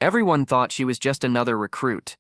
Everyone thought she was just another recruit.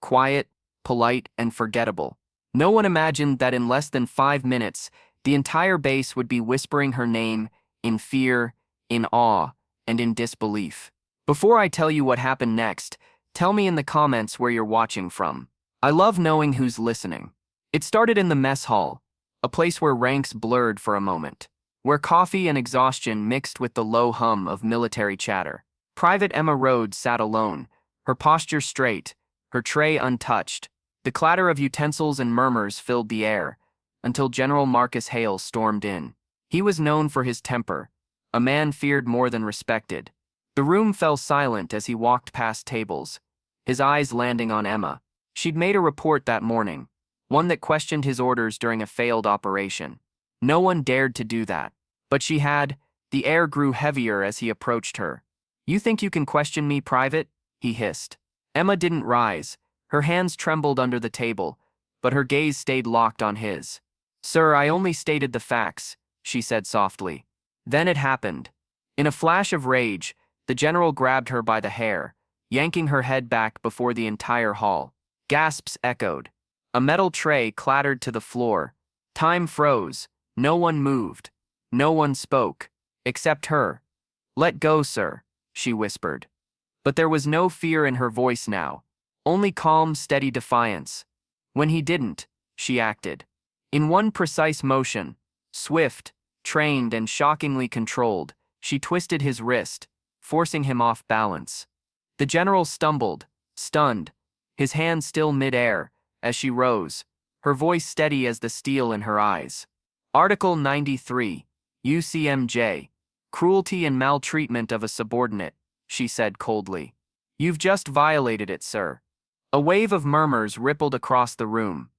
Quiet, polite, and forgettable. No one imagined that in less than 5 minutes, the entire base would be whispering her name in fear, in awe, and in disbelief. Before I tell you what happened next, tell me in the comments where you're watching from. I love knowing who's listening. It started in the mess hall, a place where ranks blurred for a moment, where coffee and exhaustion mixed with the low hum of military chatter. Private Emma Rhodes sat alone, her posture straight, her tray untouched. The clatter of utensils and murmurs filled the air, until General Marcus Hale stormed in. He was known for his temper, a man feared more than respected. The room fell silent as he walked past tables, his eyes landing on Emma. She'd made a report that morning, one that questioned his orders during a failed operation. No one dared to do that, but she had. The air grew heavier as he approached her. "You think you can question me, Private?" he hissed. Emma didn't rise. Her hands trembled under the table, but her gaze stayed locked on his. "Sir, I only stated the facts," she said softly. Then it happened. In a flash of rage, the general grabbed her by the hair, yanking her head back before the entire hall. Gasps echoed. A metal tray clattered to the floor. Time froze. No one moved. No one spoke. Except her. "Let go, sir," she whispered. But there was no fear in her voice now. Only calm, steady defiance. When he didn't, she acted. In one precise motion, swift, trained, and shockingly controlled, she twisted his wrist, forcing him off balance. The general stumbled, stunned, his hand still mid-air, as she rose, her voice steady as the steel in her eyes. Article 93, UCMJ, cruelty and maltreatment of a subordinate, she said coldly. "You've just violated it, sir." A wave of murmurs rippled across the room.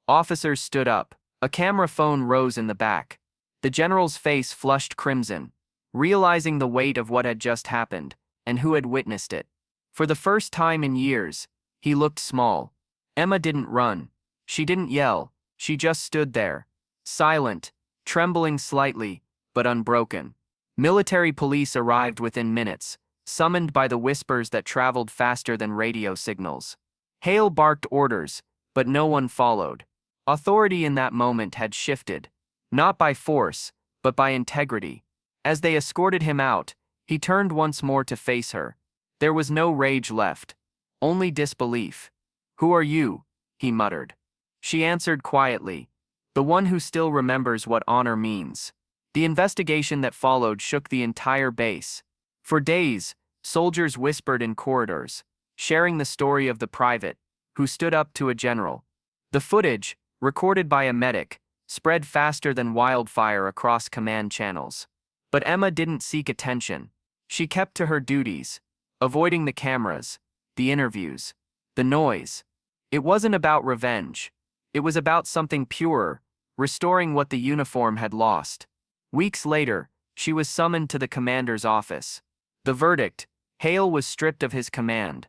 Officers stood up. A camera phone rose in the back. The general's face flushed crimson, realizing the weight of what had just happened, and who had witnessed it. For the first time in years, he looked small. Emma didn't run. She didn't yell. She just stood there, silent, trembling slightly, but unbroken. Military police arrived within minutes, summoned by the whispers that traveled faster than radio signals. Hale barked orders, but no one followed. Authority in that moment had shifted, not by force, but by integrity. As they escorted him out, he turned once more to face her. There was no rage left, only disbelief. "Who are you?" he muttered. She answered quietly, "The one who still remembers what honor means." The investigation that followed shook the entire base. For days, soldiers whispered in corridors, sharing the story of the private, who stood up to a general. The footage, recorded by a medic, spread faster than wildfire across command channels. But Emma didn't seek attention. She kept to her duties, avoiding the cameras, the interviews, the noise. It wasn't about revenge. It was about something purer, restoring what the uniform had lost. Weeks later, she was summoned to the commander's office. The verdict: Hale was stripped of his command.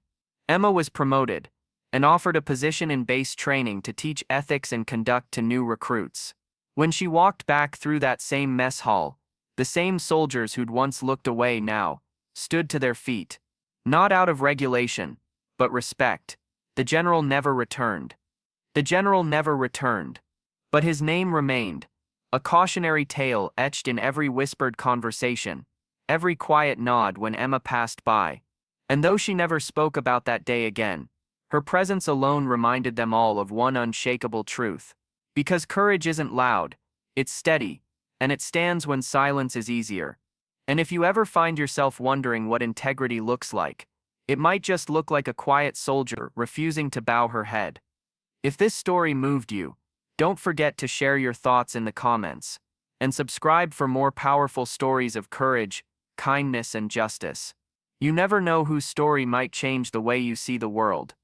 Emma was promoted and offered a position in base training to teach ethics and conduct to new recruits. When she walked back through that same mess hall, the same soldiers who'd once looked away now stood to their feet. Not out of regulation, but respect. The general never returned. The general never returned. But his name remained, a cautionary tale etched in every whispered conversation, every quiet nod when Emma passed by. And though she never spoke about that day again, her presence alone reminded them all of one unshakable truth. Because courage isn't loud, it's steady, and it stands when silence is easier. And if you ever find yourself wondering what integrity looks like, it might just look like a quiet soldier refusing to bow her head. If this story moved you, don't forget to share your thoughts in the comments, and subscribe for more powerful stories of courage, kindness, and justice. You never know whose story might change the way you see the world.